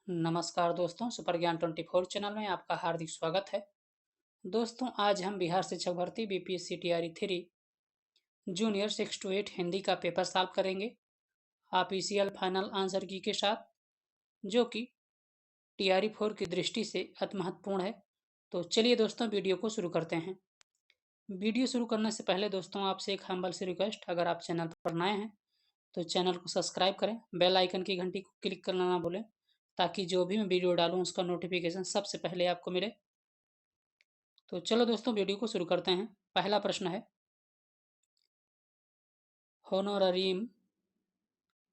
नमस्कार दोस्तों, सुपर ज्ञान 24 चैनल में आपका हार्दिक स्वागत है। दोस्तों, आज हम बिहार शिक्षक भर्ती BPSC TRE 3 junior 6 to 8 Hindi का पेपर सॉल्व करेंगे ऑफिशियल फाइनल आंसर की के साथ, जो कि टीआरई 4 की दृष्टि से अति महत्वपूर्ण है। तो चलिए दोस्तों, वीडियो को शुरू करते हैं। वीडियो शुरू करने से पहले दोस्तों, आपसे एक हम्बल सी रिक्वेस्ट, अगर आप चैनल पर नए हैं तो चैनल को सब्सक्राइब करें, बेल आइकन की घंटी को क्लिक करना ना भूलें, ताकि जो भी मैं वीडियो डालूं उसका नोटिफिकेशन सबसे पहले आपको मिले। तो चलो दोस्तों, वीडियो को शुरू करते हैं। पहला प्रश्न है, होनोररियम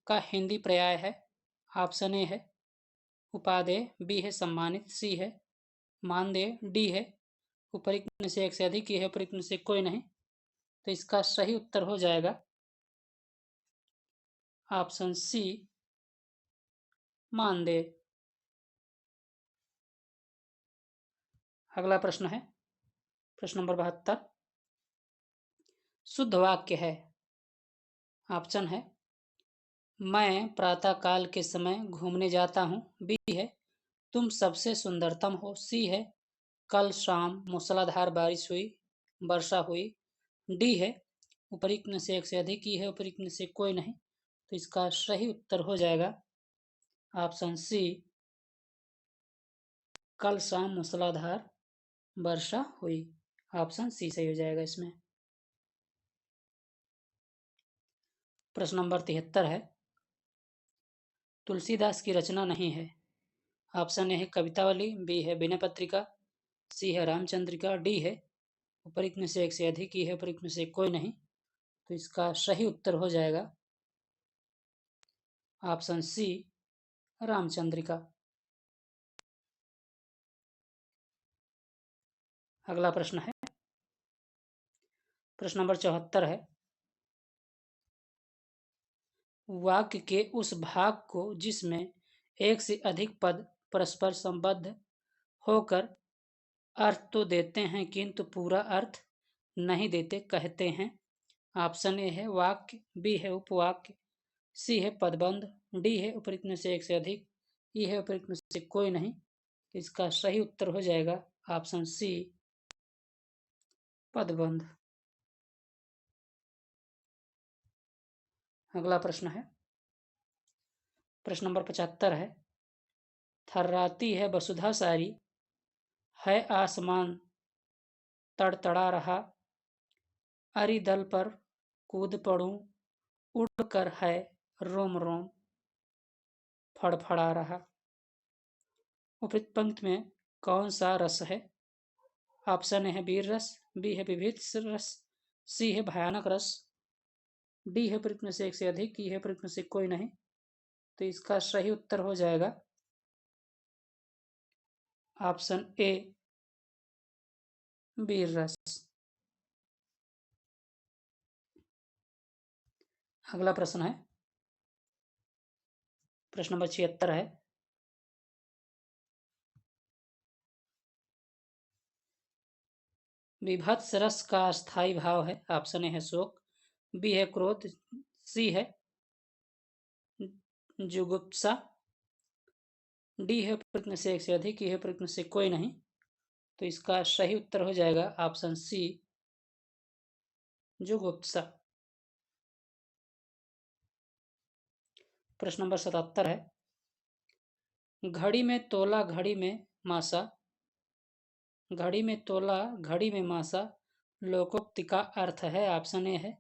का हिंदी पर्याय है। ऑप्शन ए है उपादेय, बी है सम्मानित, सी है मानदेय, डी है उपरोक्त में से एक से अधिक, ये है उपरोक्त में से कोई नहीं। तो इसका सही उत्तर हो जाएगा ऑप्शन सी, मानदेय। अगला प्रश्न है, प्रश्न नंबर 72, शुद्ध वाक्य है। ऑप्शन है, मैं प्रातः काल के समय घूमने जाता हूँ, बी है तुम सबसे सुंदरतम हो, सी है कल शाम मूसलाधार बारिश हुई, वर्षा हुई, डी है उपरोक्त में से एक से अधिक, ही है उपरोक्त में से कोई नहीं। तो इसका सही उत्तर हो जाएगा ऑप्शन सी, कल शाम मूसलाधार वर्षा हुई। ऑप्शन सी सही हो जाएगा इसमें। प्रश्न नंबर 73 है, तुलसीदास की रचना नहीं है। ऑप्शन ए है कवितावली, बी है विनय पत्रिका, सी है रामचंद्रिका, डी है उपरोक्त में से एक से अधिक, ही है उपरोक्त में से कोई नहीं। तो इसका सही उत्तर हो जाएगा ऑप्शन सी, रामचंद्रिका। अगला प्रश्न है, प्रश्न नंबर 74 है, वाक्य के उस भाग को जिसमें एक से अधिक पद परस्पर संबद्ध होकर अर्थ तो देते हैं किंतु पूरा अर्थ नहीं देते कहते हैं। ऑप्शन ए है वाक्य, बी है उपवाक्य, सी है पदबंध, डी है उपरोक्त में से एक से अधिक, ई है उपरोक्त में से कोई नहीं। तो इसका सही उत्तर हो जाएगा ऑप्शन सी, पदबंध। अगला प्रश्न है, प्रश्न नंबर 75 है, थर्राती है वसुधा सारी, है आसमान तड़तड़ा रहा, अरि दल पर कूद पड़ूं, उड़कर है रोम रोम फड़फड़ा रहा। उपरोक्त पंक्ति में कौन सा रस है? ऑप्शन ए है वीर रस, बी है विभीत रस, सी है भयानक रस, डी है उपरोक्त में से एक से अधिक, ई है उपरोक्त में से कोई नहीं। तो इसका सही उत्तर हो जाएगा ऑप्शन ए, वीर रस। अगला प्रश्न है, प्रश्न नंबर 76 है, विभत्स रस का स्थायी भाव है। ऑप्शन ए है शोक, बी है क्रोध, सी है जुगुप्सा, डी है उपरोक्त में से एक से अधिक, ई है उपरोक्त में से कोई नहीं। तो इसका सही उत्तर हो जाएगा ऑप्शन सी, जुगुप्सा। प्रश्न नंबर 77 है, घड़ी में तोला घड़ी में मासा, घड़ी में तोला घड़ी में मासा लोकोक्ति का अर्थ है। ऑप्शन ए है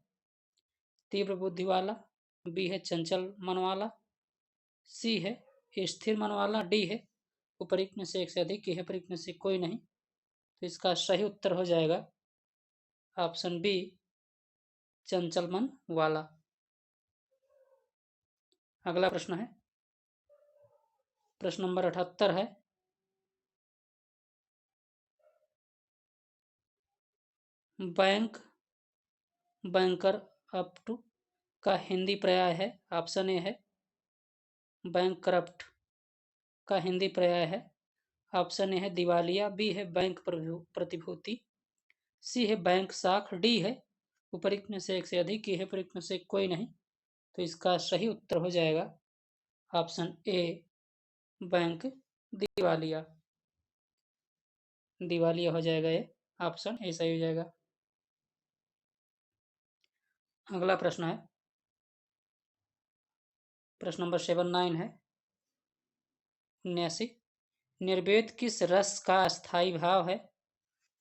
तीव्र बुद्धि वाला, बी है चंचल मन वाला, सी है स्थिर मन वाला, डी है उपरोक्त में से एक से अधिक, है उपरोक्त में से कोई नहीं। तो इसका सही उत्तर हो जाएगा ऑप्शन बी, चंचल मन वाला। अगला प्रश्न है, प्रश्न नंबर 78 है, बैंक बैंकर अप टू का हिंदी पर्याय है। ऑप्शन ए है बैंक करप्ट का हिंदी पर्याय है। ऑप्शन ए है दिवालिया, बी है बैंक प्रतिभूति, सी है बैंक साख, डी है उपरोक्त में से एक से अधिक, है उपरोक्त में से कोई नहीं। तो इसका सही उत्तर हो जाएगा ऑप्शन ए, बैंक दिवालिया। दिवालिया हो जाएगा, ये ऑप्शन ए सही हो जाएगा। अगला प्रश्न है, प्रश्न नंबर 79 है 79। निर्वेद किस रस का स्थायी भाव है?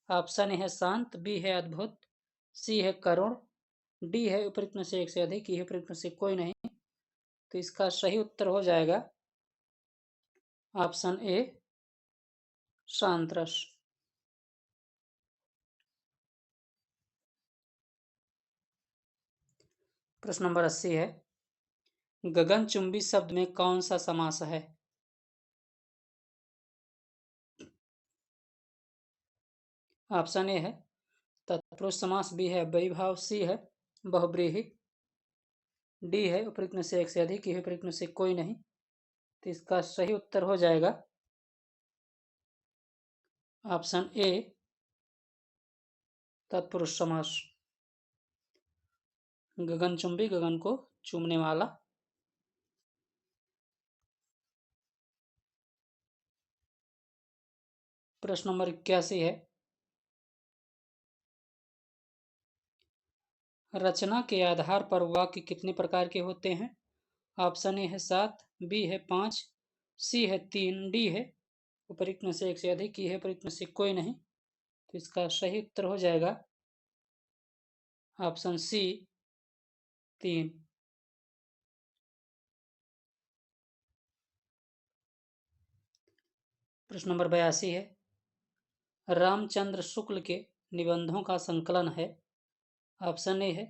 ऑप्शन ए है शांत, बी है अद्भुत, सी है करुण, डी है उपरोक्त में से एक से अधिक, ई है उपरोक्त में से कोई नहीं। तो इसका सही उत्तर हो जाएगा ऑप्शन ए शांत रस। प्रश्न नंबर 80 है, गगनचुंबी शब्द में कौन सा समास है? ऑप्शन ए है तत्पुरुष समास, बी है अव्ययीभाव, सी है बहुब्रीहि, डी है उपरोक्त में से एक से अधिक, ई है उपरोक्त में से कोई नहीं। तो इसका सही उत्तर हो जाएगा ऑप्शन ए तत्पुरुष समास। गगनचुंबी, गगन को चूमने वाला। प्रश्न नंबर 81 है, रचना के आधार पर वाक्य कितने प्रकार के होते हैं? ऑप्शन ए है 7, बी है 5, सी है 3, डी है उपरोक्त में से एक से अधिक, ई है उपरोक्त में से कोई नहीं। तो इसका सही उत्तर हो जाएगा ऑप्शन सी 3। प्रश्न नंबर 82 है, रामचंद्र शुक्ल के निबंधों का संकलन है। ऑप्शन ए है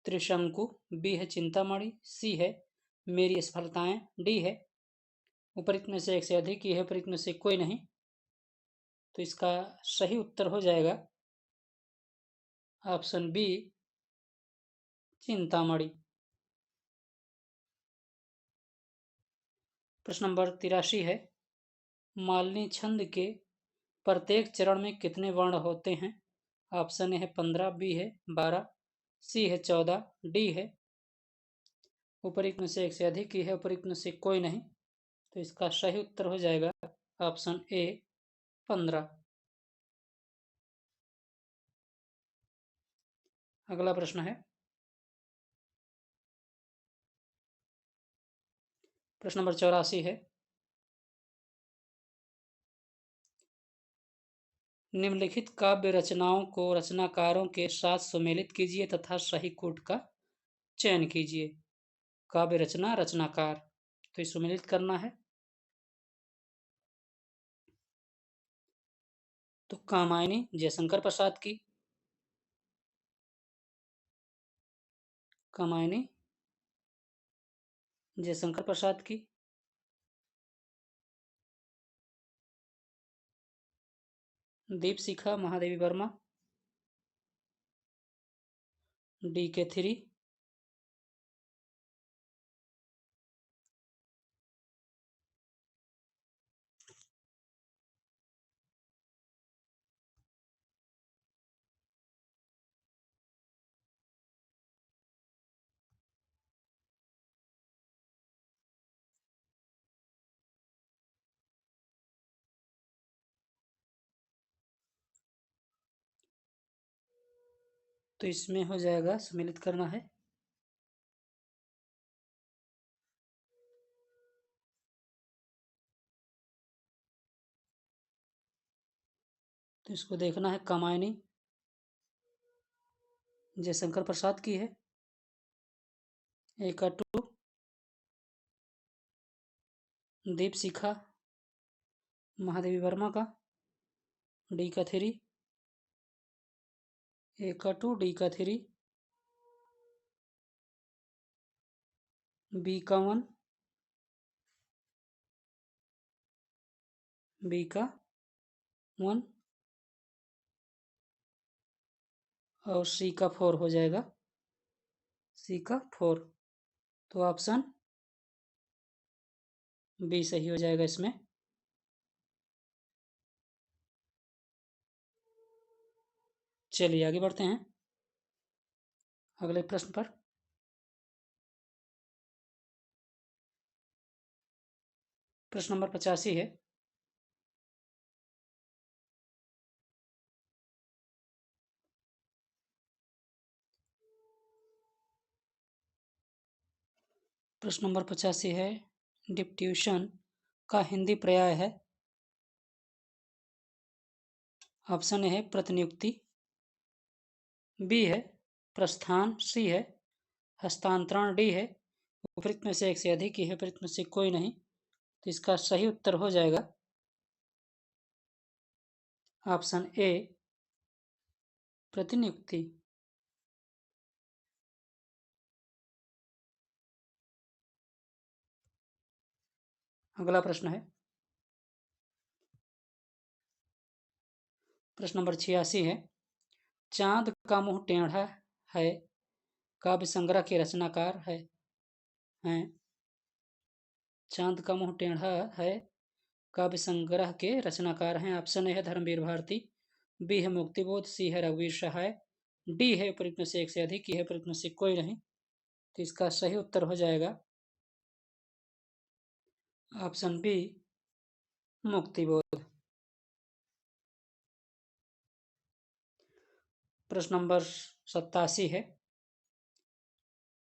त्रिशंकु, बी है चिंतामणि, सी है मेरी सफलताएं, डी है उपरोक्त में से एक से अधिक, ई है उपरोक्त में से कोई नहीं। तो इसका सही उत्तर हो जाएगा ऑप्शन बी चिंतामणि। प्रश्न नंबर 83 है, मालिनी छंद के प्रत्येक चरण में कितने वर्ण होते हैं? ऑप्शन ए है 15, बी है 12, सी है 14, डी है उपरोक्त में से एक से अधिक, ई है उपरोक्त में से कोई नहीं। तो इसका सही उत्तर हो जाएगा ऑप्शन ए 15। अगला प्रश्न है, प्रश्न नंबर 84 है, निम्नलिखित काव्य रचनाओं को रचनाकारों के साथ सुमेलित कीजिए तथा सही कोट का चयन कीजिए। काव्य रचना, रचनाकार, तो ये सुमेलित करना है। तो कामायनी जयशंकर प्रसाद की, कामायनी जयशंकर प्रसाद की, दीपशिखा महादेवी वर्मा, डी के 3, तो इसमें हो जाएगा सम्मिलित करना है। तो इसको देखना है, कामायनी जयशंकर प्रसाद की है, ए का 2, दीपशिखा महादेवी वर्मा का, डी का 3, ए का 2, डी का 3, बी का 1, बी का 1 और सी का 4 हो जाएगा, सी का 4। तो ऑप्शन बी सही हो जाएगा इसमें। चलिए आगे बढ़ते हैं अगले प्रश्न पर। प्रश्न नंबर 85 है। प्रश्न नंबर 85 है। डिप्ट्यूशन का हिंदी पर्याय है। ऑप्शन ए है प्रतिनियुक्ति, बी है प्रस्थान, सी है हस्तांतरण, डी है उपरोक्त में से एक से अधिक, है उपरोक्त में से कोई नहीं। तो इसका सही उत्तर हो जाएगा ऑप्शन ए प्रतिनियुक्ति। अगला प्रश्न है। प्रश्न नंबर 86 है। चांद का मुंह टेढ़ा है काव्य संग्रह के रचनाकार हैं। चांद का मुंह टेढ़ा है काव्य संग्रह के रचनाकार हैं। ऑप्शन ए है धर्मवीर भारती, बी है मुक्तिबोध, सी है रघुवीर सहाय, डी है उपरोक्त में से एक से अधिक, है उपरोक्त में से कोई नहीं। तो इसका सही उत्तर हो जाएगा ऑप्शन बी मुक्तिबोध। प्रश्न नंबर 87 है।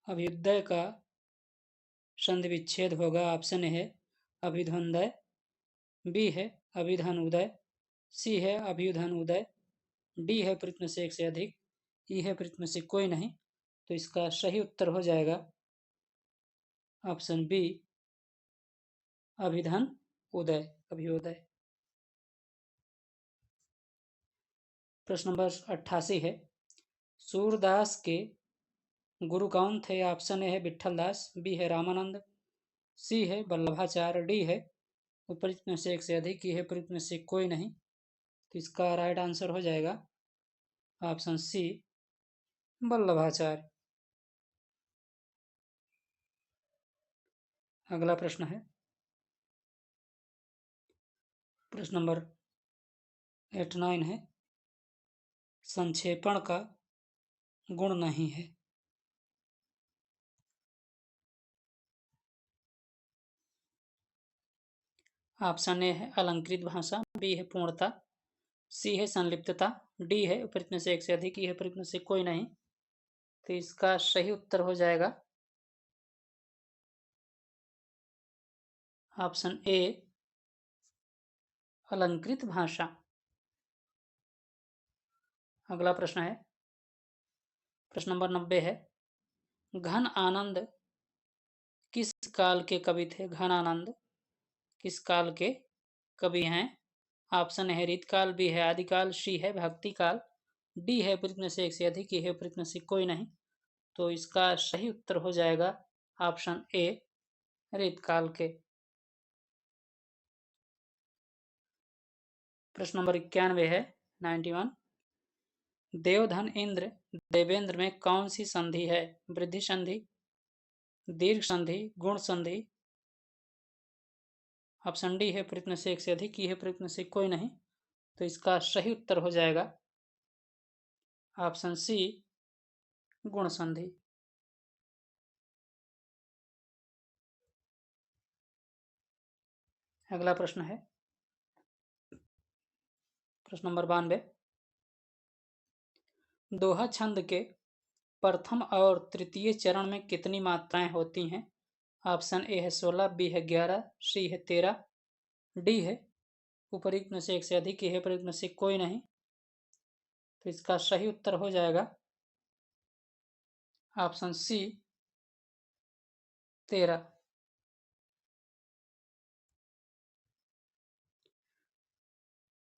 अभ्युदय का संधि विच्छेद होगा। ऑप्शन ए है अभ्युदय, बी है अभिधन उदय, सी है अभ्युधन उदय, डी है उपरोक्त में से एक से अधिक, ई है उपरोक्त में से कोई नहीं। तो इसका सही उत्तर हो जाएगा ऑप्शन बी अभिधन उदय, अभ्युदय। प्रश्न नंबर 88 है। सूरदास के गुरु कौन थे? ऑप्शन ए है विठल दास, बी है रामानंद, सी है वल्लभाचार्य, डी है उपरोक्त में से एक से अधिक, है उपरोक्त में से कोई नहीं। तो इसका राइट आंसर हो जाएगा ऑप्शन सी वल्लभाचार्य। अगला प्रश्न है। प्रश्न नंबर 89 है। संक्षेपण का गुण नहीं है। ऑप्शन ए है अलंकृत भाषा, बी है पूर्णता, सी है संलिप्तता, डी है उपरोक्त में से एक से अधिक, है उपरोक्त में से कोई नहीं। तो इसका सही उत्तर हो जाएगा ऑप्शन ए अलंकृत भाषा। अगला प्रश्न है। प्रश्न नंबर 90 है। घन आनंद किस काल के कवि थे? घन आनंद किस काल के कवि हैं? ऑप्शन है रीतकाल, बी है आदिकाल, सी है भक्ति काल, डी है उपरोक्त में से एक से अधिक, है उपरोक्त में से कोई नहीं। तो इसका सही उत्तर हो जाएगा ऑप्शन ए रीतकाल के। प्रश्न नंबर 91 है। 91। देवधन इंद्र देवेंद्र में कौन सी संधि है? वृद्धि संधि, दीर्घ संधि, गुण संधि। ऑप्शन डी है उपरोक्त में से एक से अधिक, है उपरोक्त में से कोई नहीं। तो इसका सही उत्तर हो जाएगा ऑप्शन सी गुण संधि। अगला प्रश्न है। प्रश्न नंबर 92। दोहा छंद के प्रथम और तृतीय चरण में कितनी मात्राएं होती हैं? ऑप्शन ए है 16, बी है 11, सी है 13, डी है उपरोक्त में से एक से अधिक, है उपरोक्त में से कोई नहीं। तो इसका सही उत्तर हो जाएगा ऑप्शन सी 13।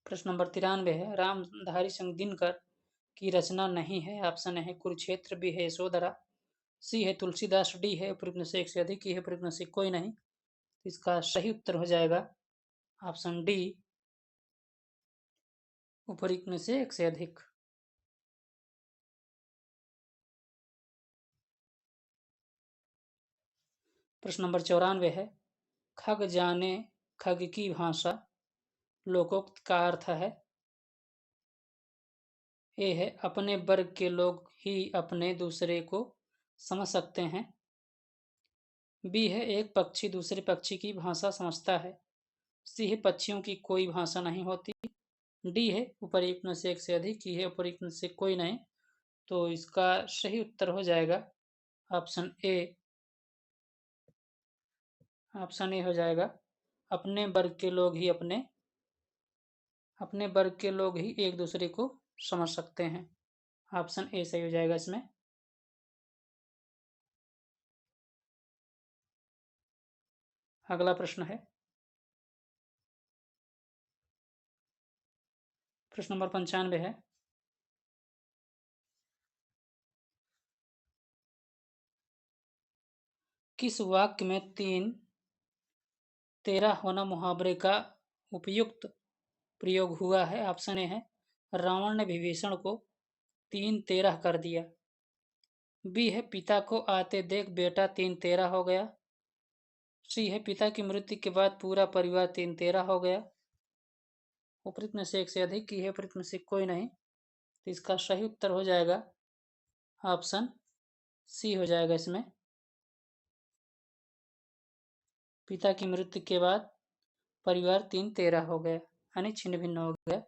प्रश्न नंबर 93 है। रामधारी सिंह दिनकर की रचना नहीं है। ऑप्शन है कुरुक्षेत्र, बी है यशोधरा, सी है तुलसीदास, डी है उपरोक्त में से एक से अधिक, है उपरोक्त में से कोई नहीं। तो इसका सही उत्तर हो जाएगा ऑप्शन डी उपरोक्त में से एक से अधिक। प्रश्न नंबर 94 है। खग जाने खग की भाषा लोकोक्त का अर्थ है। ए है अपने वर्ग के लोग ही अपने दूसरे को समझ सकते हैं, बी है एक पक्षी दूसरे पक्षी की भाषा समझता है। सी है पक्षियों की कोई भाषा नहीं होती। डी है उपयुक्त में से एक से अधिक। ई है उपयुक्त में से कोई नहीं। तो इसका सही उत्तर हो जाएगा ऑप्शन ए। ऑप्शन ए हो जाएगा। अपने वर्ग के लोग ही अपने वर्ग के लोग ही एक दूसरे को समझ सकते हैं। ऑप्शन ए सही हो जाएगा इसमें। अगला प्रश्न है प्रश्न नंबर 95 है। किस वाक्य में 3 13 होना मुहावरे का उपयुक्त प्रयोग हुआ है। ऑप्शन ए है रावण ने विभीषण को 3 13 कर दिया। बी है पिता को आते देख बेटा 3 13 हो गया। सी है पिता की मृत्यु के बाद पूरा परिवार 3 13 हो गया। उपयुक्त में से एक से अधिक। की है उपयुक्त में से कोई नहीं। तो इसका सही उत्तर हो जाएगा ऑप्शन सी हो जाएगा इसमें। पिता की मृत्यु के बाद परिवार 3 13 हो गया, यानी छिन्न भिन्न हो गया।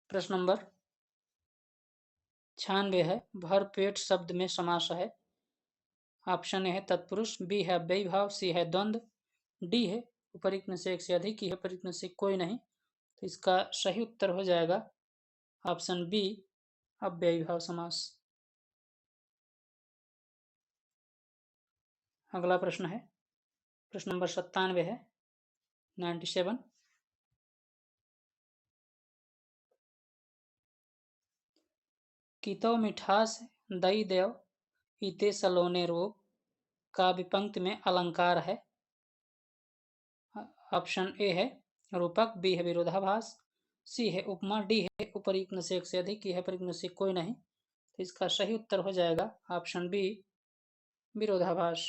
प्रश्न नंबर 96 है। भरपेट शब्द में समास है। ऑप्शन ए है तत्पुरुष। बी है अव्ययी भाव। सी है द्वंद्व। डी है उपयुक्त में से एक से अधिक। की है उपयुक्त में से कोई नहीं। तो इसका सही उत्तर हो जाएगा ऑप्शन बी अव्ययी भाव समास। अगला प्रश्न है प्रश्न नंबर 97 है। 97। कितो मिठास दई देव इते सलोने रोग काव्य पंक्ति में अलंकार है। ऑप्शन ए है रूपक। बी है विरोधाभास। सी है उपमा। डी है उपयुक्त में से एक से अधिक। की है उपयुक्त में से कोई नहीं। तो इसका सही उत्तर हो जाएगा ऑप्शन बी विरोधाभास।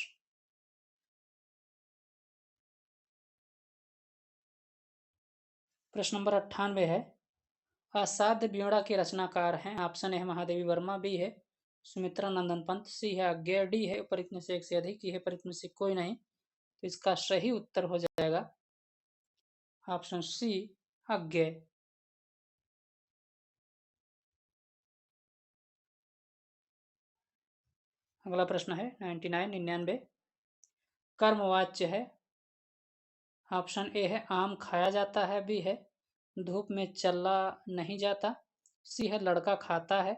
प्रश्न नंबर 98 है। असाध्य वीणा के रचनाकार हैं। ऑप्शन ए है महादेवी वर्मा। बी है सुमित्रा नंदन पंत। सी है अज्ञेय। डी है उपयुक्त में से एक से अधिक। की है उपयुक्त में से कोई नहीं। तो इसका सही उत्तर हो जाएगा ऑप्शन सी अज्ञेय। अगला प्रश्न है 99 कर्मवाच्य है। ऑप्शन ए है आम खाया जाता है। बी है धूप में चला नहीं जाता। सी है लड़का खाता है।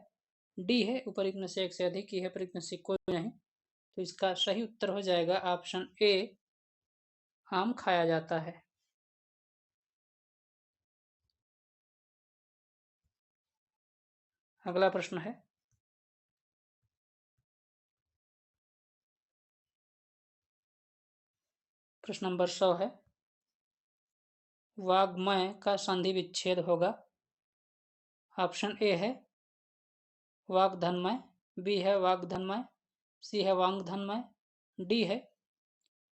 डी है उपयुक्त में से एक से अधिक। की है उपयुक्त में से कोई नहीं। तो इसका सही उत्तर हो जाएगा ऑप्शन ए आम खाया जाता है। अगला प्रश्न है प्रश्न नंबर 100 है। वाग्मय का संधि विच्छेद होगा। ऑप्शन ए है वाग्धनमय। बी है वाग्धनमय। सी है वाग्धनमय। डी है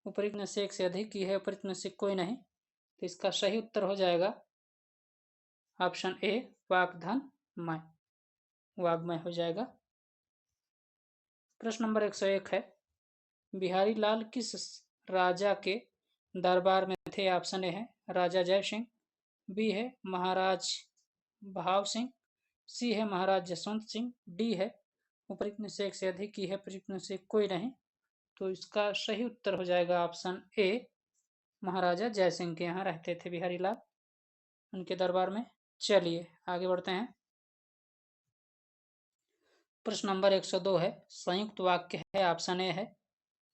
उपयुक्त में से एक से अधिक। की है उपयुक्त में से कोई नहीं। तो इसका सही उत्तर हो जाएगा ऑप्शन ए वाग्धनमय। वाग्मय हो जाएगा। प्रश्न नंबर 101 है। बिहारी लाल किस राजा के दरबार में थे। ऑप्शन ए है राजा जय सिंह। बी है महाराज भाव सिंह। सी है महाराज जसवंत सिंह। डी है उपयुक्त में से एक से अधिक। की है उपयुक्त में से कोई नहीं। तो इसका सही उत्तर हो जाएगा ऑप्शन ए महाराजा जय सिंह के यहाँ रहते थे बिहारी लाल, उनके दरबार में। चलिए आगे बढ़ते हैं। प्रश्न नंबर 102 है। संयुक्त वाक्य है। ऑप्शन ए है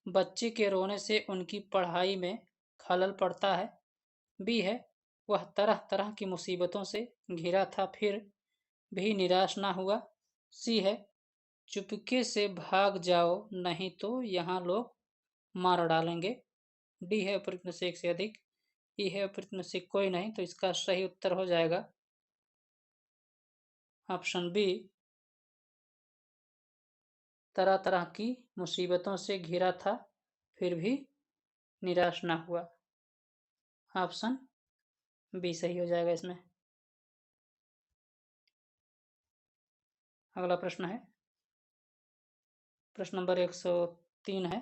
बच्चे के रोने से उनकी पढ़ाई में खलल पड़ता है। बी है वह तरह तरह की मुसीबतों से घिरा था फिर भी निराश ना हुआ। सी है चुपके से भाग जाओ नहीं तो यहाँ लोग मार डालेंगे। डी है उपयुक्त में से एक से अधिक। ई है उपयुक्त में से कोई नहीं। तो इसका सही उत्तर हो जाएगा ऑप्शन बी तरह तरह की मुसीबतों से घिरा था फिर भी निराश ना हुआ। ऑप्शन बी सही हो जाएगा इसमें। अगला प्रश्न है प्रश्न नंबर 103 है,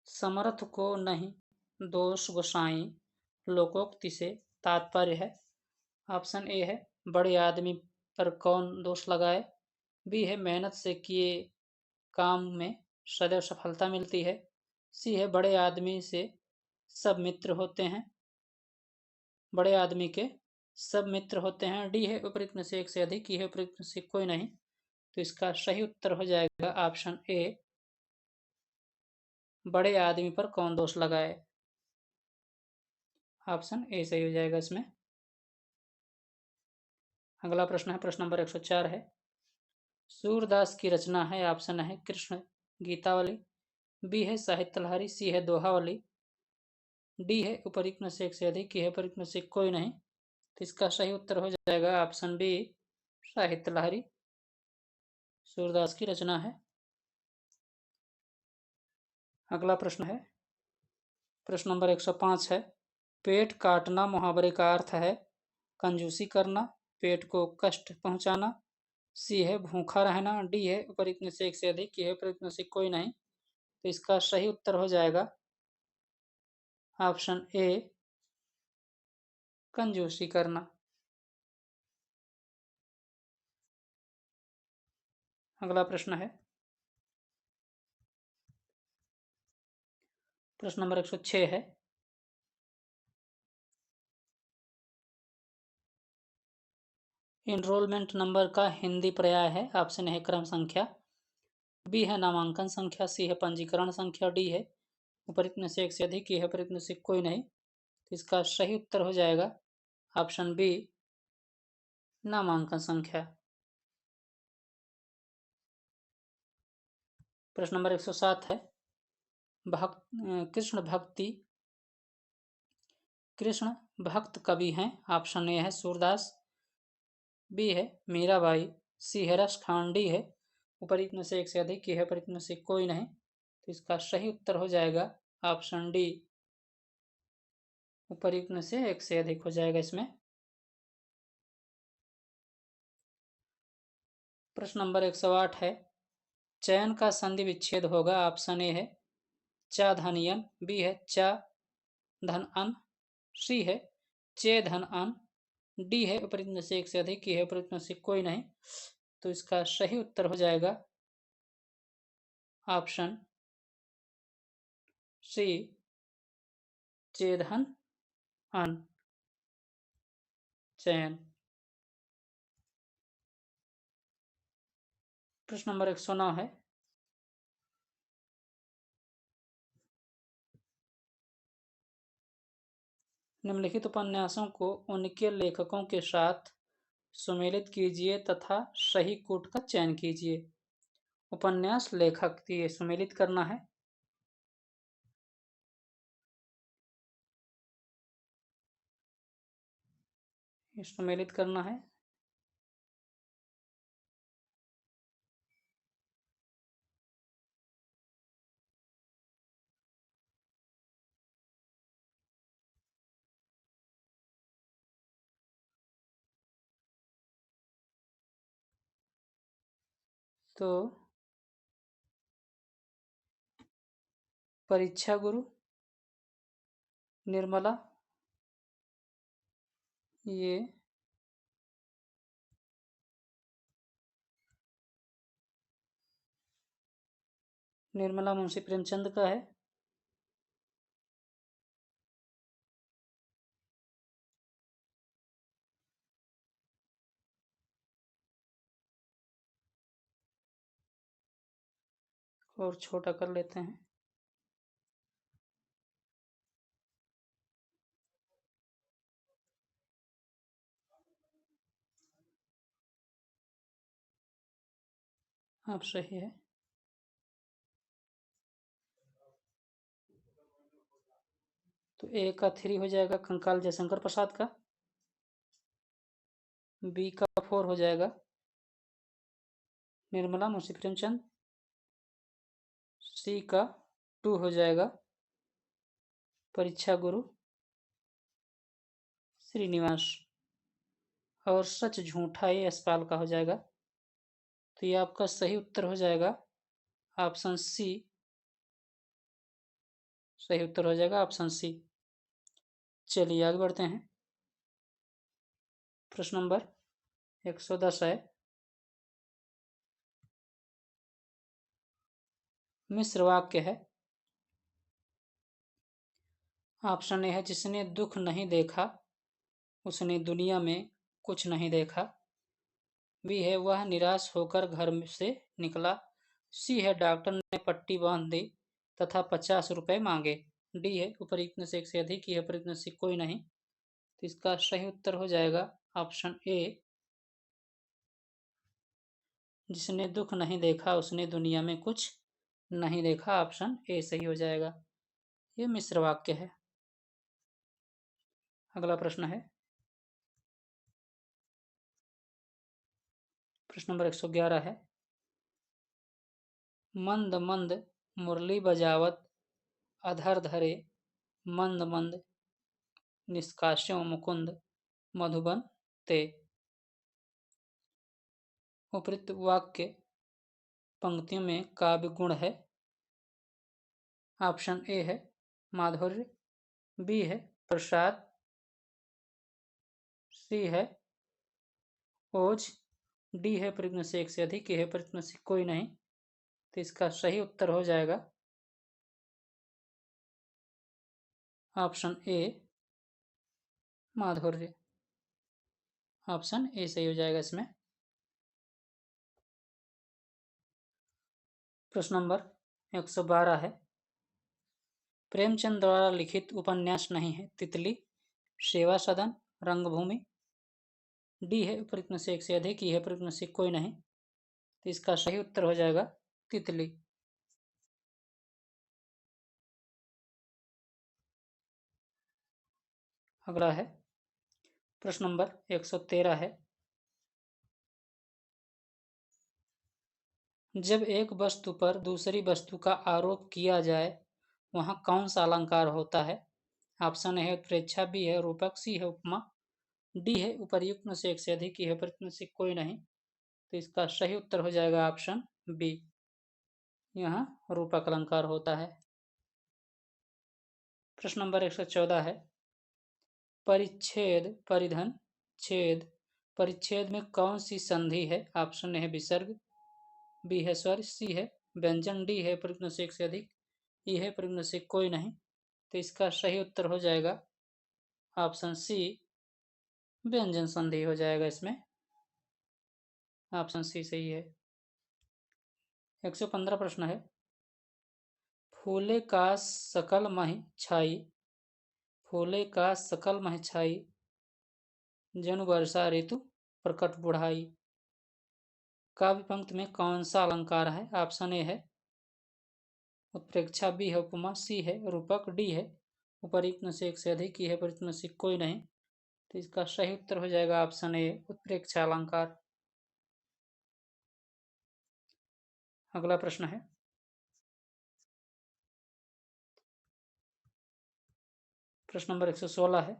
समर्थ को नहीं दोष गोसाई लोकोक्ति से तात्पर्य है। ऑप्शन ए है बड़े आदमी पर कौन दोष लगाए, बी है मेहनत से किए काम में सदैव सफलता मिलती है, सी है बड़े आदमी से सब मित्र होते हैं, बड़े आदमी के सब मित्र होते हैं, डी है उपरोक्त में से एक से अधिक, ई है उपरोक्त में से कोई नहीं। तो इसका सही उत्तर हो जाएगा ऑप्शन ए, बड़े आदमी पर कौन दोष लगाए। ऑप्शन ए सही हो जाएगा इसमें। अगला प्रश्न है, प्रश्न नंबर 104 है, सूरदास की रचना है। ऑप्शन है कृष्ण गीतावली, बी है साहित्य लहरी, सी है दोहावली, डी है उपरोक्त में से एक से अधिक, ई है उपरोक्त में से कोई नहीं। तो इसका सही उत्तर हो जाएगा ऑप्शन बी, साहित्य लहरी सूरदास की रचना है। अगला प्रश्न है, प्रश्न नंबर 105 है, पेट काटना मुहावरे का अर्थ है कंजूसी करना, पेट को कष्ट पहुंचाना, सी है भूखा रहना, डी है उपरोक्त में से एक से अधिक, ये है उपरोक्त में से कोई नहीं। तो इसका सही उत्तर हो जाएगा ऑप्शन ए, कंजूसी करना। अगला प्रश्न है, प्रश्न नंबर 106 है, एनरोलमेंट नंबर का हिंदी पर्याय है। ऑप्शन है क्रम संख्या, बी है नामांकन संख्या, सी है पंजीकरण संख्या, डी है उपरोक्त में से एक से अधिक, ये है उपरोक्त में से कोई नहीं। तो इसका सही उत्तर हो जाएगा ऑप्शन बी, नामांकन संख्या। प्रश्न नंबर 107 है, कृष्ण भक्ति कृष्ण भक्त कवि हैं। ऑप्शन ए है सूरदास, बी है मीराबाई, सी है रसखान, डी है उपरोक्त में से एक से अधिक, ये है उपरोक्त में से कोई नहीं। तो इसका सही उत्तर हो जाएगा ऑप्शन डी, उपरोक्त में से एक से अधिक हो जाएगा इसमें। प्रश्न नंबर 108 है, चयन का संधि विच्छेद होगा। ऑप्शन ए है चा धन यन, बी है चा धन अन, सी है चे धन अन, डी है उपरोक्त में से एक से अधिक, ये है उपरोक्त में से कोई नहीं। तो इसका सही उत्तर हो जाएगा ऑप्शन सी, चे धन अन, चयन। प्रश्न नंबर 109 है, निम्नलिखित उपन्यासों को उनके लेखकों के साथ सुमेलित कीजिए तथा सही कूट का चयन कीजिए। उपन्यास लेखक ये सुमेलित करना है। ये सुमेलित करना है। तो परीक्षा गुरु, निर्मला, ये निर्मला मुंशी प्रेमचंद का है। और छोटा कर लेते हैं। आप सही है। तो ए का 3 हो जाएगा कंकाल जयशंकर प्रसाद का, बी का 4 हो जाएगा निर्मला मुंशी प्रेमचंद, सी का 2 हो जाएगा परीक्षा गुरु श्रीनिवास, और सच झूठा ये यशपाल का हो जाएगा। तो ये आपका सही उत्तर हो जाएगा ऑप्शन सी। सही उत्तर हो जाएगा ऑप्शन सी। चलिए आगे बढ़ते हैं। प्रश्न नंबर 110 है, मिश्र वाक्य है। ऑप्शन ए है, जिसने दुख नहीं देखा उसने दुनिया में कुछ नहीं देखा। बी है, वह निराश होकर घर से निकला। सी है, डॉक्टर ने पट्टी बांध दी तथा 50 रुपए मांगे। डी है, उपरोक्त में से एक से अधिक ही है, उपरोक्त में से कोई नहीं। तो इसका सही उत्तर हो जाएगा ऑप्शन ए, जिसने दुख नहीं देखा उसने दुनिया में कुछ नहीं देखा। ऑप्शन ए सही हो जाएगा। ये मिश्र वाक्य है। अगला प्रश्न है, प्रश्न नंबर 111 है, मंद मंद मुरली बजावत अधर धरे मंद मंद निष्कास्यों मुकुंद मधुबन ते। उपरोक्त वाक्य पंक्तियों में काव्य गुण है। ऑप्शन ए है माधुर्य, बी है प्रसाद, सी है ओज, डी है प्रश्न से एक से अधिक, है प्रश्न से कोई नहीं। तो इसका सही उत्तर हो जाएगा ऑप्शन ए माधुर्य। ऑप्शन ए सही हो जाएगा इसमें। प्रश्न नंबर 112 है, प्रेमचंद द्वारा लिखित उपन्यास नहीं है। तितली, सेवा सदन, रंगभूमि। डी है प्रश्न से एक से अधिक, ही है प्रश्न से कोई नहीं। तो इसका सही उत्तर हो जाएगा तितली। अगला है, प्रश्न नंबर 113 है, जब एक वस्तु पर दूसरी वस्तु का आरोप किया जाए वहां कौन सा अलंकार होता है। ऑप्शन है उत्प्रेक्षा, बी है रूपक, सी है उपमा, डी है उपर्युक्त में से एक से अधिक, ही है प्रश्न से कोई नहीं। तो इसका सही उत्तर हो जाएगा ऑप्शन बी, यहाँ रूपक अलंकार होता है। प्रश्न नंबर 114 है, परिच्छेद परिधन छेद परिच्छेद में कौन सी संधि है। ऑप्शन है विसर्ग, बी है स्वर, सी है व्यंजन, डी है प्रश्न से एक से अधिक, ई है प्रश्न से कोई नहीं। तो इसका सही उत्तर हो जाएगा ऑप्शन सी, व्यंजन संधि हो जाएगा इसमें। ऑप्शन सी सही है। 115 प्रश्न है, फूले का सकल महि छाई, फूले का सकल महि छाई, जनु वर्षा ऋतु प्रकट बुढ़ाई। काव्य पंक्ति में कौन सा अलंकार है। ऑप्शन ए है उत्प्रेक्षा, बी है उपमा, सी है रूपक, डी है उपयुक्त में से एक से अधिक, ही है प्रयुक्त में से कोई नहीं। तो इसका सही उत्तर हो जाएगा ऑप्शन ए उत्प्रेक्षा अलंकार। अगला प्रश्न है, प्रश्न नंबर 116 है,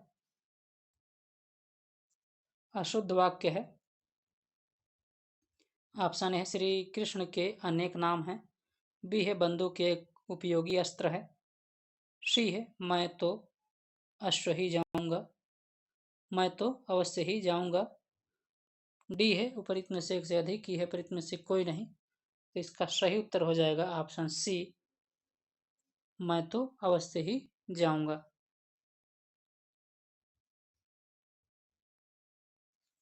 अशुद्ध वाक्य है। ऑप्शन है श्री कृष्ण के अनेक नाम हैं, बी है बंदूक एक उपयोगी अस्त्र है, सी है मैं तो अश्व ही जाऊंगा, मैं तो अवश्य ही जाऊंगा, डी है उपरित में से एक से अधिक, ही है परित में से कोई नहीं। तो इसका सही उत्तर हो जाएगा ऑप्शन सी, मैं तो अवश्य ही जाऊंगा।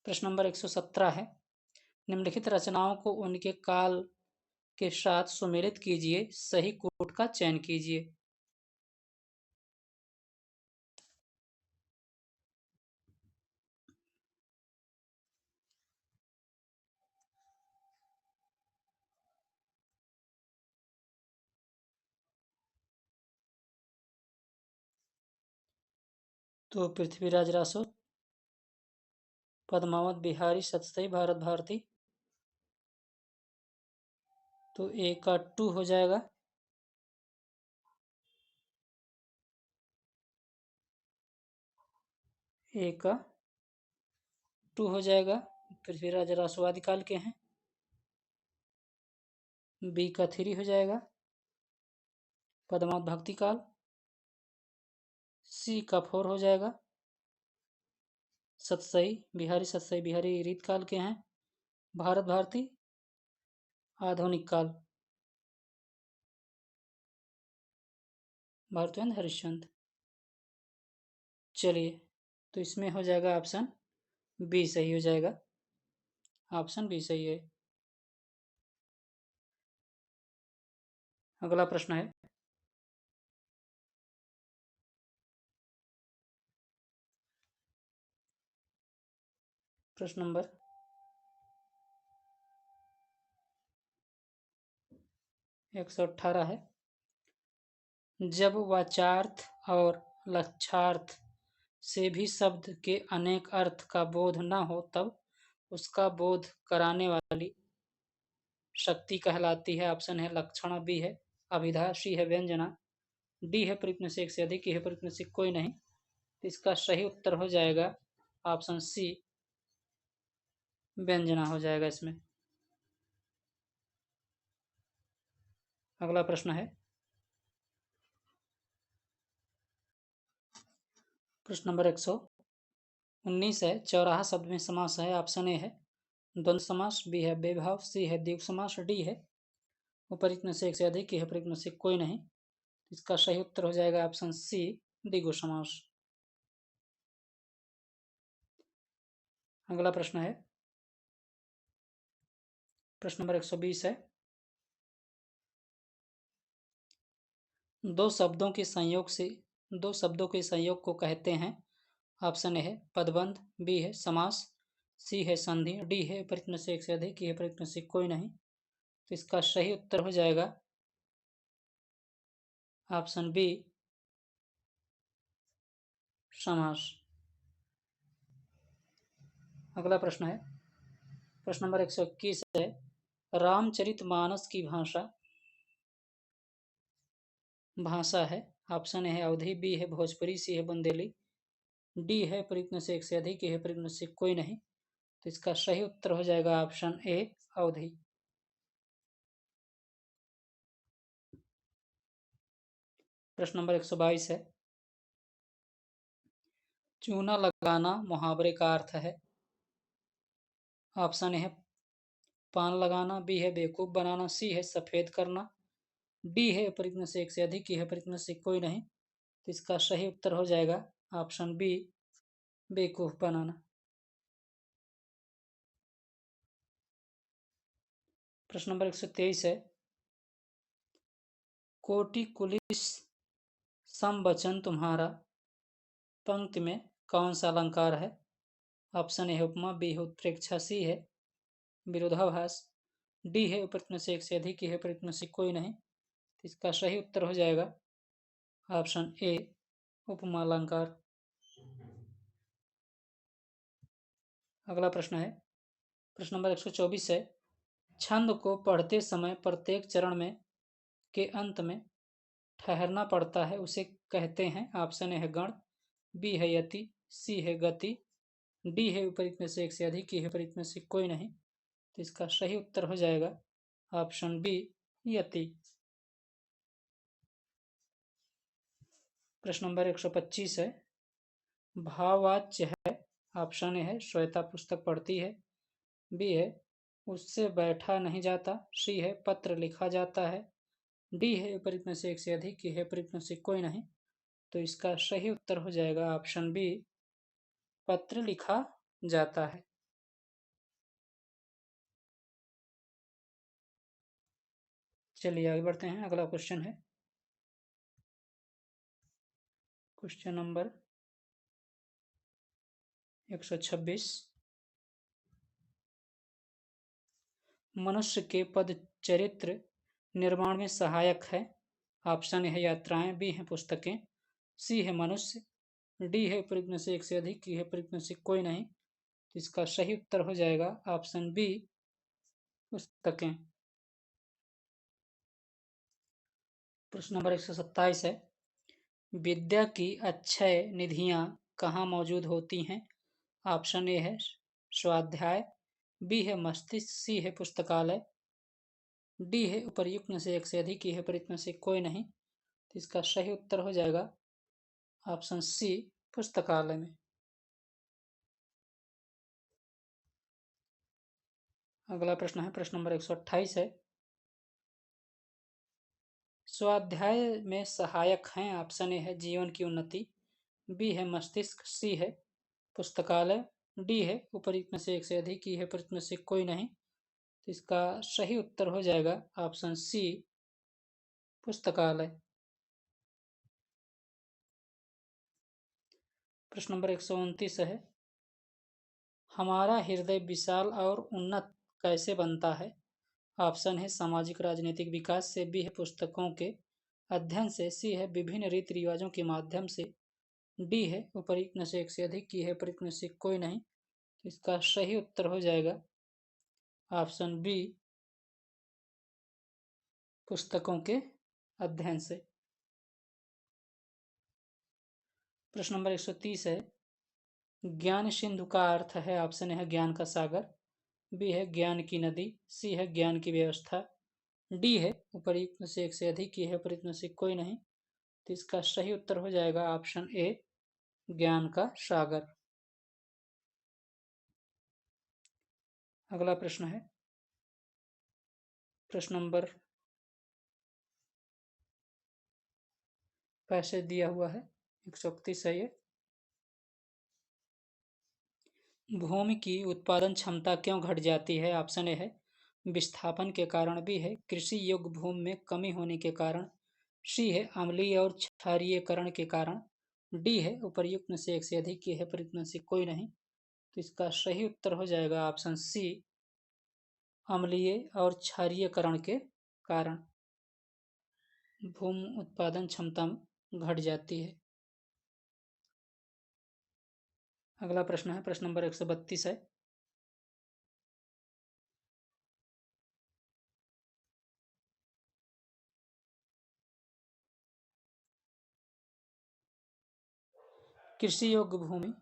प्रश्न नंबर 117 है, निम्नलिखित रचनाओं को उनके काल के साथ सुमेलित कीजिए, सही कोट का चयन कीजिए। तो पृथ्वीराज रासो, पद्मावत बिहारी सतसई भारत भारती। तो ए का 2 हो जाएगा, ए का 2 हो जाएगा। पृथ्वीराज रासो आदिकाल के हैं। बी का 3 हो जाएगा, पद्मावत भक्ति काल। सी का 4 हो जाएगा, सतसई बिहारी, सतसई बिहारी रीत काल के हैं। भारत भारती आधुनिक काल, भारतेंद्र हरिश्चंद्र। चलिए, तो इसमें हो जाएगा ऑप्शन बी सही हो जाएगा, ऑप्शन बी सही है। अगला प्रश्न है, प्रश्न नंबर 118 है। जब वाचार्थ और लक्षार्थ से भी शब्द के अनेक अर्थ का बोध न हो तब उसका बोध कराने वाली शक्ति कहलाती है। ऑप्शन है लक्षण, बी है अभिधा, सी है व्यंजना, डी है प्रयत्न से एक से अधिक, है प्रयत्न से कोई नहीं। तो इसका सही उत्तर हो जाएगा ऑप्शन सी, व्यंजना हो जाएगा इसमें। अगला प्रश्न है, प्रश्न नंबर 119 है। चौराहा शब्द में समास है। ऑप्शन ए है द्वंद्व समास, बी है बेभाव, सी है द्विगु समास, डी है उपरिक्त से एक से अधिक, है प्रयत्न से कोई नहीं। इसका सही उत्तर हो जाएगा ऑप्शन सी, द्विगु समास। अगला प्रश्न है, प्रश्न नंबर 120 है। दो शब्दों के संयोग को कहते हैं। ऑप्शन ए है पदबंध, बी है समास, सी है संधि, डी है प्रयत्न से एक से अधिक, है प्रयत्न से कोई नहीं। तो इसका सही उत्तर हो जाएगा ऑप्शन बी, समास। अगला प्रश्न है, प्रश्न नंबर 121 है। रामचरितमानस की भाषा है। ऑप्शन ए है अवधी, बी है भोजपुरी, सी है बुंदेली, डी है प्रयत्न से एक से अधिक, है प्रयत्न से कोई नहीं। तो इसका सही उत्तर हो जाएगा ऑप्शन ए, अवधी। प्रश्न नंबर 122 है। चूना लगाना मुहावरे का अर्थ है। ऑप्शन ए है पान लगाना, बी है बेवकूफ बनाना, सी है सफेद करना, डी है प्रयत्न से एक से अधिक, है प्रयत्न से कोई नहीं। तो इसका सही उत्तर हो जाएगा ऑप्शन बी, बेवकूफ बनाना। प्रश्न नंबर 123 है। कोटि कुलिस सम वचन तुम्हारा पंक्ति में कौन सा अलंकार है। ऑप्शन ए है उपमा, बी है उत्प्रेक्षा, सी है विरोधाभास, डी है प्रयत्न से एक से अधिक, है प्रयत्न से कोई नहीं। इसका सही उत्तर हो जाएगा ऑप्शन ए, उपमा अलंकार। अगला प्रश्न है, प्रश्न नंबर 124 है। छंद को पढ़ते समय प्रत्येक चरण में के अंत में ठहरना पड़ता है, उसे कहते हैं। ऑप्शन ए है गण, बी है यति, सी है गति, डी है विपरीत में से एक से अधिक, है विपरीत में से कोई नहीं। तो इसका सही उत्तर हो जाएगा ऑप्शन बी, यति। प्रश्न नंबर 125 है। भाववाच्य है। ऑप्शन ए है श्वेता पुस्तक पढ़ती है, बी है उससे बैठा नहीं जाता, सी है पत्र लिखा जाता है, डी है विपरीत में से एक से अधिक, है विपरीत में से कोई नहीं। तो इसका सही उत्तर हो जाएगा ऑप्शन बी, पत्र लिखा जाता है। चलिए आगे बढ़ते हैं। अगला क्वेश्चन है, क्वेश्चन नंबर 126। मनुष्य के पद चरित्र निर्माण में सहायक है। ऑप्शन है यात्राएं, बी है पुस्तकें, सी है मनुष्य, डी है प्रयत्न से एक से अधिक, है प्रयत्न से कोई नहीं। तो इसका सही उत्तर हो जाएगा ऑप्शन बी, पुस्तकें। प्रश्न नंबर 127 है। विद्या की अक्षय निधियां कहाँ मौजूद होती हैं। ऑप्शन ए है स्वाध्याय, बी है मस्तिष्क, सी है पुस्तकालय, डी है उपर्युक्त में से एक से अधिक की है विपरीत में से कोई नहीं। तो इसका सही उत्तर हो जाएगा ऑप्शन सी, पुस्तकालय में। अगला प्रश्न है, प्रश्न नंबर 128 है। स्वाध्याय में सहायक हैं। ऑप्शन ए है जीवन की उन्नति, बी है मस्तिष्क, सी है पुस्तकालय, डी है उपर्युक्त में से एक से अधिक की है विपरीत में से कोई नहीं। तो इसका सही उत्तर हो जाएगा ऑप्शन सी, पुस्तकालय। प्रश्न नंबर 129 है। हमारा हृदय विशाल और उन्नत कैसे बनता है? ऑप्शन है सामाजिक राजनीतिक विकास से, बी है पुस्तकों के अध्ययन से, सी है विभिन्न रीति रिवाजों के माध्यम से, डी है उपर्युक्त में से एक से अधिक की है विपरीत में से कोई नहीं। इसका सही उत्तर हो जाएगा ऑप्शन बी, पुस्तकों के अध्ययन से। प्रश्न नंबर 130 है। ज्ञान सिंधु का अर्थ है। ऑप्शन है ज्ञान का सागर, बी है ज्ञान की नदी, सी है ज्ञान की व्यवस्था, डी है उपर्युक्त में से एक से अधिक की है विपरीत में से कोई नहीं। तो इसका सही उत्तर हो जाएगा ऑप्शन ए, ज्ञान का सागर। अगला प्रश्न है, प्रश्न नंबर पैसे दिया हुआ है 131 है ये। भूमि की उत्पादन क्षमता क्यों घट जाती है? ऑप्शन ए है विस्थापन के कारण, बी है कृषि योग्य भूमि में कमी होने के कारण, सी है अम्लीय और क्षारीयकरण के कारण, डी है उपर्युक्त में से एक से अधिक की है विपरीत में से कोई नहीं। तो इसका सही उत्तर हो जाएगा ऑप्शन सी, अम्लीय और क्षारीयकरण के कारण भूमि उत्पादन क्षमता घट जाती है। अगला प्रश्न है, प्रश्न नंबर 132 है। कृषि योग्य भूमि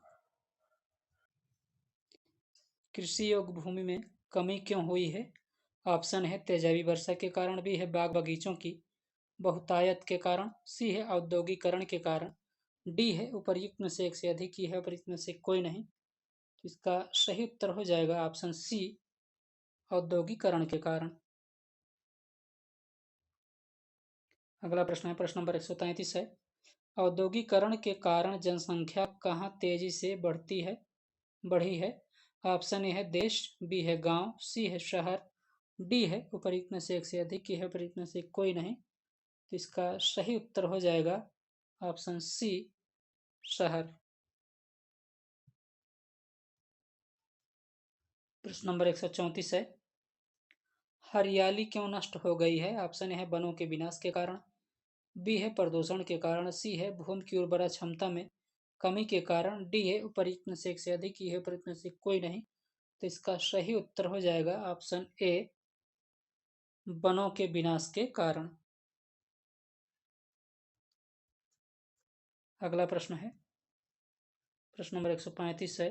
कृषि योग्य भूमि में कमी क्यों हुई है? ऑप्शन है तेजाबी वर्षा के कारण, बी है बाग बगीचों की बहुतायत के कारण, सी है औद्योगिकरण के कारण, डी है उपर्युक्त में से एक से अधिक की है विपरीत में से कोई नहीं। तो इसका सही उत्तर हो जाएगा ऑप्शन सी, औद्योगिकरण के कारण। अगला प्रश्न है, प्रश्न नंबर 133 है। औद्योगिकरण के कारण जनसंख्या कहाँ तेजी से बढ़ी है? ऑप्शन ए है देश, बी है गांव, सी है शहर, डी है उपर्युक्त में से एक से अधिक की है विपरीत में से कोई नहीं। तो इसका सही उत्तर हो जाएगा ऑप्शन सी, शहर। प्रश्न नंबर 134 है। हरियाली क्यों नष्ट हो गई है? ऑप्शन ए है वनों के विनाश के कारण, बी है प्रदूषण के कारण, सी है भूमि की उर्वरा क्षमता में कमी के कारण, डी है उपर्युक्त में से एक से अधिक की है विपरीत में से कोई नहीं। तो इसका सही उत्तर हो जाएगा ऑप्शन ए, वनों के विनाश के कारण। अगला प्रश्न है, प्रश्न नंबर 135 है।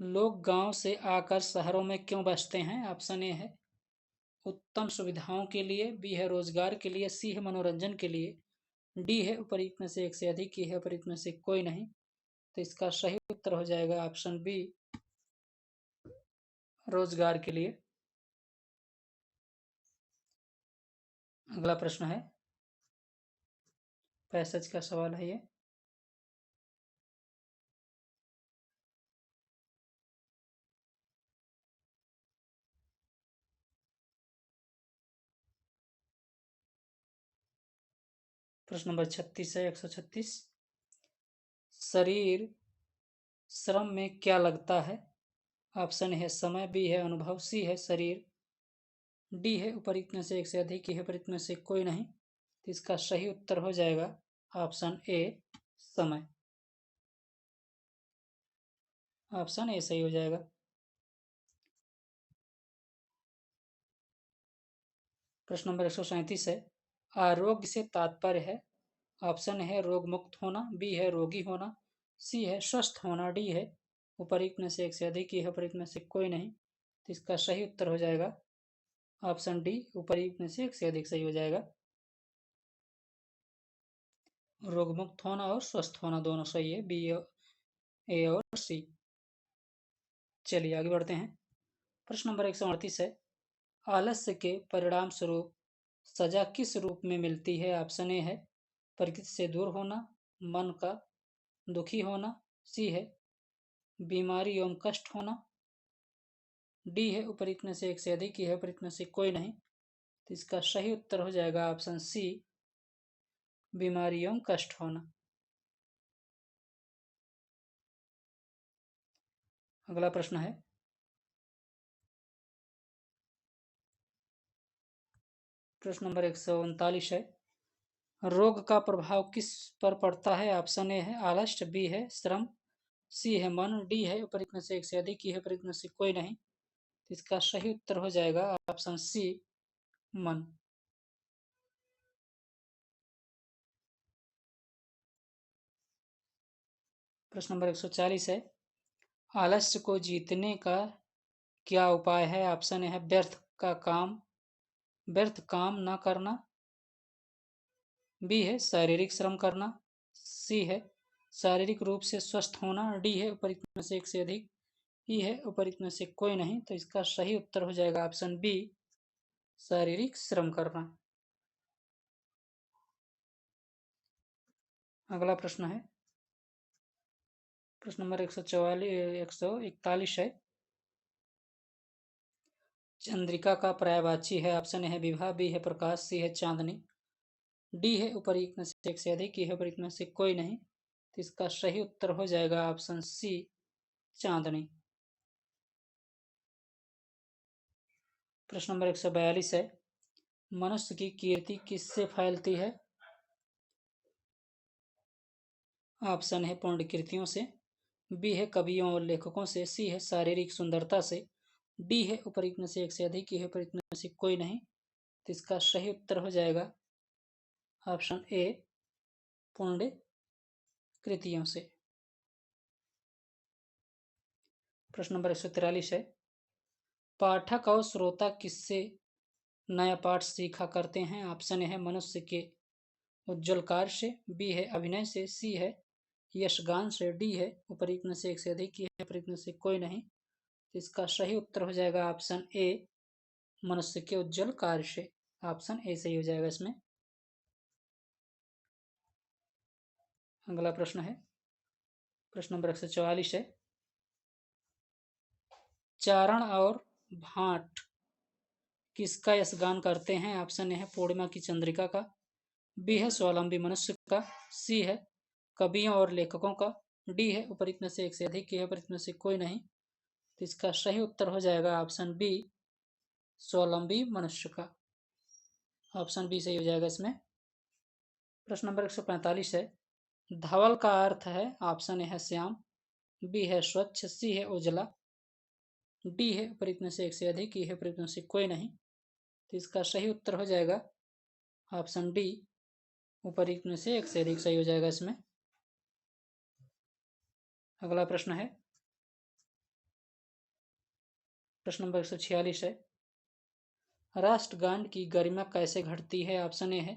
लोग गांव से आकर शहरों में क्यों बसते हैं? ऑप्शन ए है उत्तम सुविधाओं के लिए, बी है रोजगार के लिए, सी है मनोरंजन के लिए, डी है उपर्युक्त में से एक से अधिक की है विपरीत में से कोई नहीं। तो इसका सही उत्तर हो जाएगा ऑप्शन बी, रोजगार के लिए। अगला प्रश्न है, पैसेज का सवाल है ये। प्रश्न नंबर 36 है, 136। शरीर श्रम में क्या लगता है? ऑप्शन है समय, बी है अनुभव, सी है शरीर, डी है उपर्युक्त में से एक से अधिक की है विपरीत में से कोई नहीं। तो इसका सही उत्तर हो जाएगा ऑप्शन ए, समय। ऑप्शन ए सही हो जाएगा। प्रश्न नंबर 137 है। आरोग्य से तात्पर्य है। ऑप्शन है रोग मुक्त होना, बी है रोगी होना, सी है स्वस्थ होना, डी है उपर्युक्त में से एक से अधिक की है विपरीत में से कोई नहीं। तो इसका सही उत्तर हो जाएगा ऑप्शन डी उपयुक्त में से एक से अधिक सही हो जाएगा। रोगमुक्त होना और स्वस्थ होना दोनों सही है, बी, ए और सी। चलिए आगे बढ़ते हैं। प्रश्न नंबर 138 है, आलस्य के परिणाम स्वरूप सजा किस रूप में मिलती है? ऑप्शन ए है प्रकृति से दूर होना, मन का दुखी होना, सी है बीमारी एवं कष्ट होना, डी है उपयुक्त में से एक से अधिक ही है, उपयुक्त में से कोई नहीं। तो इसका सही उत्तर हो जाएगा ऑप्शन सी, बीमारी एवं कष्ट होना। अगला प्रश्न है, प्रश्न नंबर 139 है, रोग का प्रभाव किस पर पड़ता है? ऑप्शन ए है आलस्य, बी है श्रम, सी है मन, डी है उपयुक्त में से एक से अधिक ही है, उपयुक्त में से कोई नहीं। तो इसका सही उत्तर हो जाएगा ऑप्शन सी, मन। प्रश्न नंबर 140 है, आलस्य को जीतने का क्या उपाय है? ऑप्शन ए है व्यर्थ काम न करना, बी है शारीरिक श्रम करना, सी है शारीरिक रूप से स्वस्थ होना, डी है उपयुक्त में से एक से अधिक ही है, उपयुक्त में से कोई नहीं। तो इसका सही उत्तर हो जाएगा ऑप्शन बी, शारीरिक श्रम करना। अगला प्रश्न है, प्रश्न नंबर 141 है, चंद्रिका का पर्यायवाची है? ऑप्शन ए है विभा, बी है प्रकाश, सी है चांदनी, डी है उपयुक्त में से एक से अधिक ही है, उपयुक्त में से कोई नहीं। तो इसका सही उत्तर हो जाएगा ऑप्शन सी, चांदनी। प्रश्न नंबर 142 है, मनुष्य की कीर्ति किससे फैलती है? ऑप्शन है पूर्ण कृतियों से, बी है कवियों और लेखकों से, सी है शारीरिक सुंदरता से, डी है उपयुक्त में से एक से अधिक ही है, उपयुक्त में से कोई नहीं। तो इसका सही उत्तर हो जाएगा ऑप्शन ए, पूर्ण कृतियों से। प्रश्न नंबर 143 है, पाठक और श्रोता किससे नया पाठ सीखा करते हैं? ऑप्शन ए है मनुष्य के उज्ज्वल कार्य से, बी है अभिनय से, सी है यशगान से, डी है उपयुक्त में से एक से अधिक ही है, उपयुक्त में से कोई नहीं। तो इसका सही उत्तर हो जाएगा ऑप्शन ए, मनुष्य के उज्ज्वल कार्य से। ऑप्शन ए सही हो जाएगा इसमें। अगला प्रश्न है, प्रश्न नंबर 144 है, चारण और भाट किसका यशगान करते हैं? ऑप्शन ए है पूर्णिमा की चंद्रिका का, बी है स्वावलंबी मनुष्य का, सी है कवियों और लेखकों का, डी है उपयुक्त में से एक से अधिक की है, उपयुक्त में से कोई नहीं। तो इसका सही उत्तर हो जाएगा ऑप्शन बी, स्वावलंबी मनुष्य का। ऑप्शन बी सही हो जाएगा इसमें। प्रश्न नंबर 145 है, धवल का अर्थ है? ऑप्शन ए है श्याम, बी है स्वच्छ, सी है उजला, डी है उपयुक्त में से एक से अधिक ही है, उपयुक्त में से कोई नहीं। तो इसका सही उत्तर हो जाएगा ऑप्शन डी, उपयुक्त में से एक से अधिक सही हो जाएगा इसमें। अगला प्रश्न है, प्रश्न नंबर 146 है, राष्ट्रगान की गरिमा कैसे घटती है? ऑप्शन ए है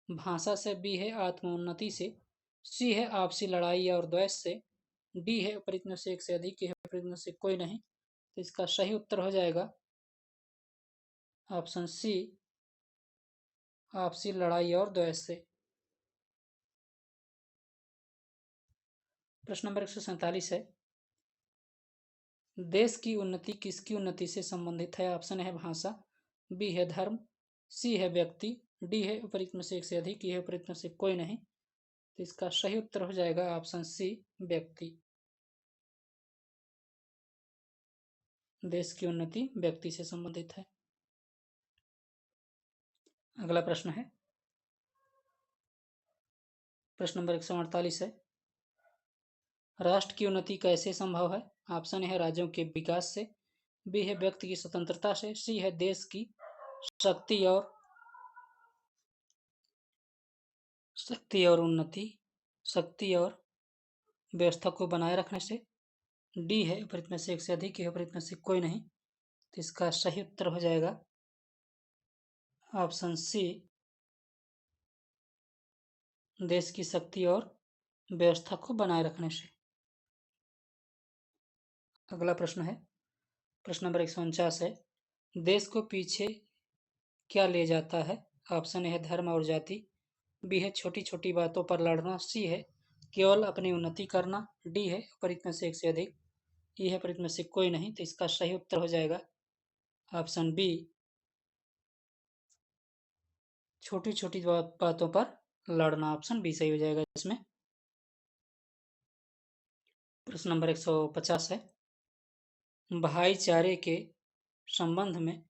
भाषा से, बी है आत्मोन्नति से, सी है आपसी लड़ाई और द्वेष से, डी है उपयुक्त में से एक से अधिक की है, उपयुक्त में से कोई नहीं। तो इसका सही उत्तर हो जाएगा ऑप्शन सी, आपसी लड़ाई और द्वेष से। प्रश्न नंबर 147 है, देश की उन्नति किसकी उन्नति से संबंधित है? ऑप्शन है भाषा, बी है धर्म, सी है व्यक्ति, डी है उपयुक्त में से एक से अधिक, है उपयुक्त में से कोई नहीं। तो इसका सही उत्तर हो जाएगा ऑप्शन सी, व्यक्ति। देश की उन्नति व्यक्ति से संबंधित है। अगला प्रश्न है, प्रश्न नंबर 148 है, राष्ट्र की उन्नति कैसे संभव है? ऑप्शन है राज्यों के विकास से, बी है व्यक्ति की स्वतंत्रता से, सी है देश की शक्ति और उन्नति, शक्ति और व्यवस्था को बनाए रखने से, डी है उपयुक्त में से एक से अधिक है, उपयुक्त में से कोई नहीं। तो इसका सही उत्तर हो जाएगा ऑप्शन सी देश की शक्ति और व्यवस्था को बनाए रखने से। अगला प्रश्न है, प्रश्न नंबर 149 है, देश को पीछे क्या ले जाता है? ऑप्शन ए है धर्म और जाति, बी है छोटी छोटी बातों पर लड़ना, सी है केवल अपनी उन्नति करना, डी है उपरोक्त में से एक से अधिक, ई है उपरोक्त में से कोई नहीं। तो इसका सही उत्तर हो जाएगा ऑप्शन बी, छोटी छोटी बातों पर लड़ना। ऑप्शन बी सही हो जाएगा इसमें। प्रश्न नंबर 150 है, भाईचारे के संबंध में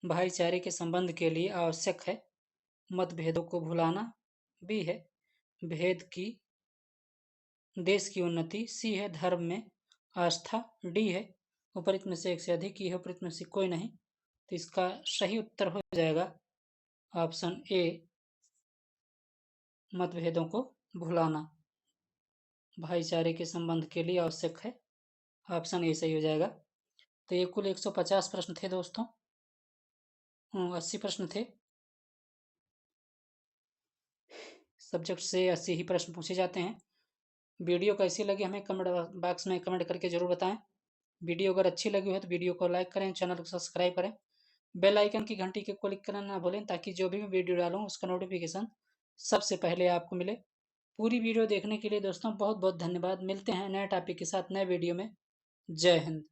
भाईचारे के संबंध के लिए आवश्यक है मतभेदों को भुलाना, बी है भेद की देश की उन्नति, सी है धर्म में आस्था, डी है उपरोक्त में से एक से अधिक, ई है उपरोक्त में से कोई नहीं। तो इसका सही उत्तर हो जाएगा ऑप्शन ए, मतभेदों को भुलाना भाईचारे के संबंध के लिए आवश्यक है। ऑप्शन ए सही हो जाएगा। तो ये कुल 150 प्रश्न थे दोस्तों। 80 प्रश्न थे। सब्जेक्ट से 80 ही प्रश्न पूछे जाते हैं। वीडियो कैसी लगी हमें कमेंट बॉक्स में कमेंट करके जरूर बताएं। वीडियो अगर अच्छी लगी हो तो वीडियो को लाइक करें, चैनल को सब्सक्राइब करें, बेल आइकन की घंटी को क्लिक करना ना भूलें ताकि जो भी मैं वीडियो डालूं उसका नोटिफिकेशन सबसे पहले आपको मिले। पूरी वीडियो देखने के लिए दोस्तों बहुत बहुत धन्यवाद। मिलते हैं नए टॉपिक के साथ नए वीडियो में। जय हिंद।